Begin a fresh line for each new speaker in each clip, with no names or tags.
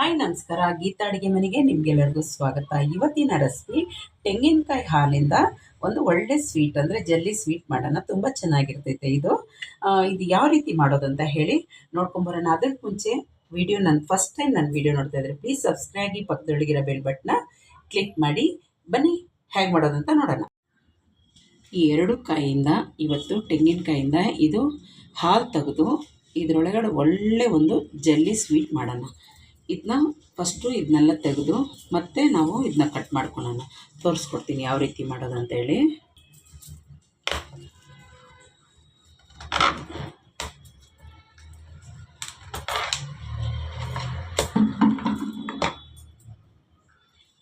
Hi ನಮಸ್ಕಾರ, ಗೀತಾ ಅಡುಗೆ ಮನೆಗೆ ನಿಮಗೆಲ್ಲರಿಗೂ ಸ್ವಾಗತ. ಇವತ್ತಿನ ರೆಸಿಪಿ ತೆಂಗಿನಕಾಯಿ ಹಾಲಿಂದ ಒಂದು ಒಳ್ಳೆ ಸ್ವೀಟ್ ಅಂದರೆ ಜಲ್ಲಿ ಸ್ವೀಟ್ ಮಾಡೋಣ. ತುಂಬ ಚೆನ್ನಾಗಿರ್ತೈತೆ ಇದು. ಯಾವ ರೀತಿ ಮಾಡೋದಂತ ಹೇಳಿ ನೋಡ್ಕೊಂಬರೋಣ. ಅದಕ್ಕೆ ಮುಂಚೆ ಫಸ್ಟ್ ಟೈಮ್ ನನ್ನ ವೀಡಿಯೋ ನೋಡ್ತಾ ಇದ್ದರೆ ಪ್ಲೀಸ್ ಸಬ್ಸ್ಕ್ರೈಬ್ ಆಗಿ ಪಕ್ಕದೊಳಗಿರೋ ಬೆಲ್ ಬಟನ್ನ ಕ್ಲಿಕ್ ಮಾಡಿ. ಬನ್ನಿ ಹೇಗೆ ಮಾಡೋದಂತ ನೋಡೋಣ. ಈ 2 ಕಾಯಿಯಿಂದ ಇವತ್ತು ತೆಂಗಿನಕಾಯಿಂದ ಇದು ಹಾಲು ತೆಗೆದು ಇದರೊಳಗಡೆ ಒಳ್ಳೆ ಒಂದು ಜಲ್ಲಿ ಸ್ವೀಟ್ ಮಾಡೋಣ. ಇದನ್ನ ಫಸ್ಟು ಇದನ್ನೆಲ್ಲ ತೆಗೆದು ಮತ್ತೆ ನಾವು ಇದನ್ನ ಕಟ್ ಮಾಡ್ಕೊಳ್ಳೋಣ. ತೋರಿಸ್ಕೊಡ್ತೀನಿ ಯಾವ ರೀತಿ ಮಾಡೋದು ಅಂತೇಳಿ.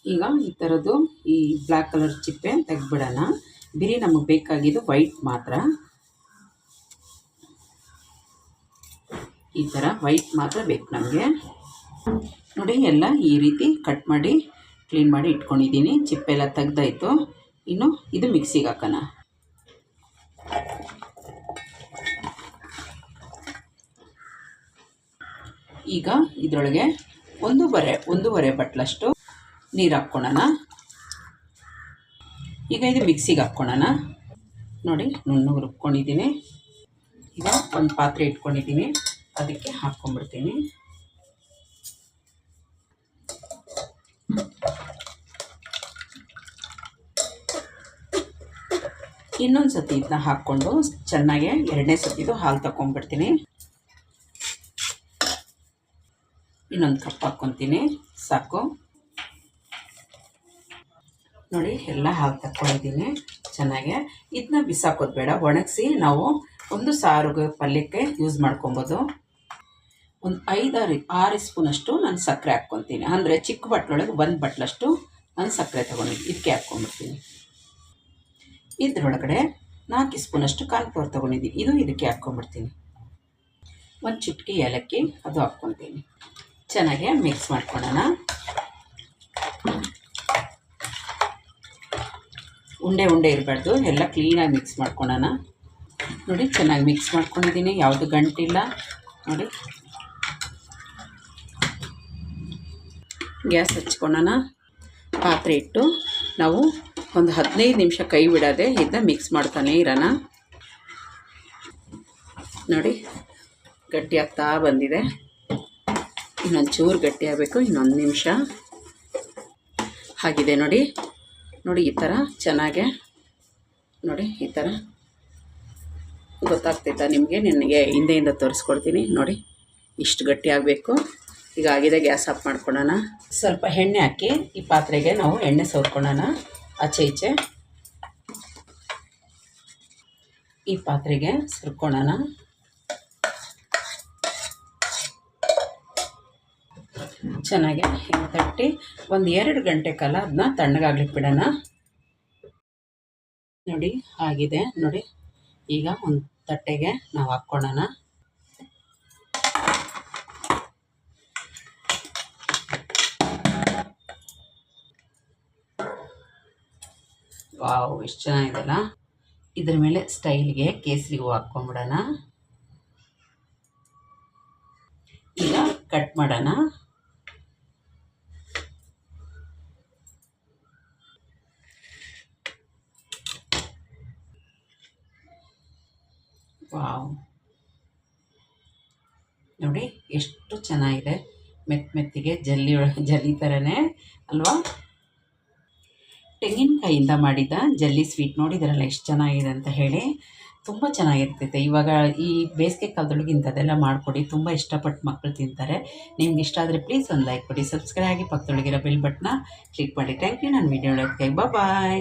ಈಗ ಈ ಥರದ್ದು ಈ ಬ್ಲ್ಯಾಕ್ ಕಲರ್ ಚಿಪ್ಪೆ ತೆಗೆದ್ಬಿಡೋಣ. ಬಿರಿ ನಮಗೆ ಬೇಕಾಗಿದ್ದು ವೈಟ್ ಮಾತ್ರ. ಈ ಥರ ವೈಟ್ ಮಾತ್ರ ಬೇಕು ನಮಗೆ. ನೋಡಿ, ಎಲ್ಲ ಈ ರೀತಿ ಕಟ್ ಮಾಡಿ ಕ್ಲೀನ್ ಮಾಡಿ ಇಟ್ಕೊಂಡಿದ್ದೀನಿ. ಚಿಪ್ಪೆಲ್ಲ ತೆಗ್ದಾಯಿತು. ಇನ್ನು ಇದು ಮಿಕ್ಸಿಗೆ ಹಾಕೋಣ. ಈಗ ಇದರೊಳಗೆ ಒಂದೂವರೆ ಬಟ್ಲಷ್ಟು ನೀರು ಹಾಕ್ಕೊಳ್ಳೋಣ. ಈಗ ಇದು ಮಿಕ್ಸಿಗೆ ಹಾಕ್ಕೊಳ್ಳೋಣ. ನೋಡಿ, ನುಣ್ಣಗೆ ರುಬ್ಕೊಂಡಿದ್ದೀನಿ. ಈಗ ಒಂದು ಪಾತ್ರೆ ಇಟ್ಕೊಂಡಿದ್ದೀನಿ, ಅದಕ್ಕೆ ಹಾಕ್ಕೊಂಡ್ಬಿಡ್ತೀನಿ. ಇನ್ನೊಂದು ಸತಿ ಇದನ್ನ ಹಾಕ್ಕೊಂಡು ಚೆನ್ನಾಗಿ 2ನೇ ಸತಿದು ಹಾಲು ತಗೊಂಡ್ಬಿಡ್ತೀನಿ. ಇನ್ನೊಂದು ಕಪ್ ಹಾಕ್ಕೊತೀನಿ, ಸಾಕು. ನೋಡಿ, ಎಲ್ಲ ಹಾಲು ತಗೊಂಡಿದ್ದೀನಿ ಚೆನ್ನಾಗೆ. ಇದನ್ನ ಬಿಸಾಕೋದು ಬೇಡ, ಒಣಗಿಸಿ ನಾವು ಒಂದು ಸಾರಿಗೆ ಪಲ್ಯಕ್ಕೆ ಯೂಸ್ ಮಾಡ್ಕೊಬೋದು. ಒಂದು 5-6 ಸ್ಪೂನಷ್ಟು ನಾನು ಸಕ್ಕರೆ ಹಾಕ್ಕೊತೀನಿ. ಅಂದರೆ ಚಿಕ್ಕ ಬಟ್ಲೊಳಗೆ 1 ಬಟ್ಲಷ್ಟು ನಾನು ಸಕ್ಕರೆ ತೊಗೊಂಡಿದ್ದೀನಿ, ಇದಕ್ಕೆ ಹಾಕ್ಕೊಂಡ್ಬಿಡ್ತೀನಿ. ಇದರೊಳಗಡೆ 4 ಸ್ಪೂನಷ್ಟು ಕಾರ್ನ್ಫ್ಲೋರ್ ತೊಗೊಂಡಿದ್ದೀನಿ, ಇದಕ್ಕೆ ಹಾಕ್ಕೊಂಡ್ಬಿಡ್ತೀನಿ. ಒಂದು ಚಿಟಿಕೆ ಏಲಕ್ಕಿ ಅದು ಹಾಕ್ಕೊತೀನಿ. ಚೆನ್ನಾಗಿ ಮಿಕ್ಸ್ ಮಾಡ್ಕೊಳ್ಳೋಣ. ಉಂಡೆ ಇರಬಾರ್ದು, ಎಲ್ಲ ಕ್ಲೀನಾಗಿ ಮಿಕ್ಸ್ ಮಾಡ್ಕೊಳ್ಳೋಣ. ನೋಡಿ, ಚೆನ್ನಾಗಿ ಮಿಕ್ಸ್ ಮಾಡ್ಕೊಂಡಿದ್ದೀನಿ, ಯಾವುದು ಗಂಟಿಲ್ಲ. ನೋಡಿ, ಗ್ಯಾಸ್ ಹಚ್ಕೊಳ್ಳೋಣ. ಪಾತ್ರೆ ಇಟ್ಟು ನಾವು ಒಂದು 15 ನಿಮಿಷ ಕೈ ಬಿಡದೆ ಇದನ್ನ ಮಿಕ್ಸ್ ಮಾಡ್ತಾನೆ ಇರೋಣ. ನೋಡಿ, ಗಟ್ಟಿ ಆಗ್ತಾ ಬಂದಿದೆ. ಇನ್ನೊಂದು ಚೂರು ಗಟ್ಟಿ ಆಗಬೇಕು, ಇನ್ನೊಂದು ನಿಮಿಷ ಆಗಿದೆ. ನೋಡಿ, ಈ ಥರ ಚೆನ್ನಾಗೆ ನೋಡಿ, ಈ ಥರ ಗೊತ್ತಾಗ್ತೈತಾ ನಿಮಗೆ? ನಿನಗೆ ಹಿಂದೆಯಿಂದ ತೋರಿಸ್ಕೊಡ್ತೀನಿ. ನೋಡಿ, ಇಷ್ಟು ಗಟ್ಟಿ ಆಗಬೇಕು. ಈಗ ಆಗಿದೆ, ಗ್ಯಾಸ್ ಆಫ್ ಮಾಡ್ಕೊಳ್ಳೋಣ. ಸ್ವಲ್ಪ ಎಣ್ಣೆ ಹಾಕಿ ಈ ಪಾತ್ರೆಗೆ ನಾವು ಎಣ್ಣೆ ಸವರ್ಕೊಳ್ಳೋಣ. ಆಚೆ ಈಚೆ ಈ ಪಾತ್ರೆಗೆ ಸುರ್ಕೊಳ್ಳೋಣ. ಚೆನ್ನಾಗಿ ತಟ್ಟಿ ಒಂದು 2 ಗಂಟೆ ಕಾಲ ಅದನ್ನ ತಣ್ಣಗಾಗ್ಲಿಕ್ಕೆ ಬಿಡೋಣ. ನೋಡಿ, ಆಗಿದೆ. ನೋಡಿ, ಈಗ ಒಂದು ತಟ್ಟೆಗೆ ನಾವು ಹಾಕ್ಕೊಳ್ಳೋಣ. ವಾವ್, ಎಷ್ಟು ಚೆನ್ನಾಗಿದೆಲ್ಲ. ಇದ್ರ ಮೇಲೆ ಸ್ಟೈಲ್ಗೆ ಕೇಸರಿ ಹೂವು ಹಾಕ್ಕೊಂಬಿಡೋಣ. ಈಗ ಕಟ್ ಮಾಡೋಣ. ವಾವ್, ನೋಡಿ ಎಷ್ಟು ಚೆನ್ನಾಗಿದೆ. ಮೆತ್ತಿಗೆ ಜಲ್ಲಿ ಥರನೇ ಅಲ್ವಾ? ತೆಂಗಿನಕಾಯಿಂದ ಮಾಡಿದ ಜಲ್ಲಿ ಸ್ವೀಟ್ ನೋಡಿದ್ರಲ್ಲ ಎಷ್ಟು ಚೆನ್ನಾಗಿದೆ ಅಂತ ಹೇಳಿ. ತುಂಬ ಚೆನ್ನಾಗಿರ್ತೈತೆ. ಇವಾಗ ಈ ಬೇಸಿಗೆ ಕಾಲದೊಳಗೆ ಇಂಥದ್ದೆಲ್ಲ ಮಾಡಿಕೊಡಿ, ತುಂಬ ಇಷ್ಟಪಟ್ಟು ಮಕ್ಕಳು ತಿಂತಾರೆ. ನಿಮ್ಗೆ ಇಷ್ಟ ಆದರೆ ಪ್ಲೀಸ್ ಒಂದು ಲೈಕ್ ಕೊಡಿ, ಸಬ್ಸ್ಕ್ರೈಬ್ ಆಗಿ ಪಕ್ಕದೊಳಗಿರೋ ಬೆಲ್ ಬಟನ್ನ ಕ್ಲಿಕ್ ಮಾಡಿ. Thank you. ನಾನು ವೀಡಿಯೋ ನೋಡೋದಕ್ಕೆ ಬಾಯ್.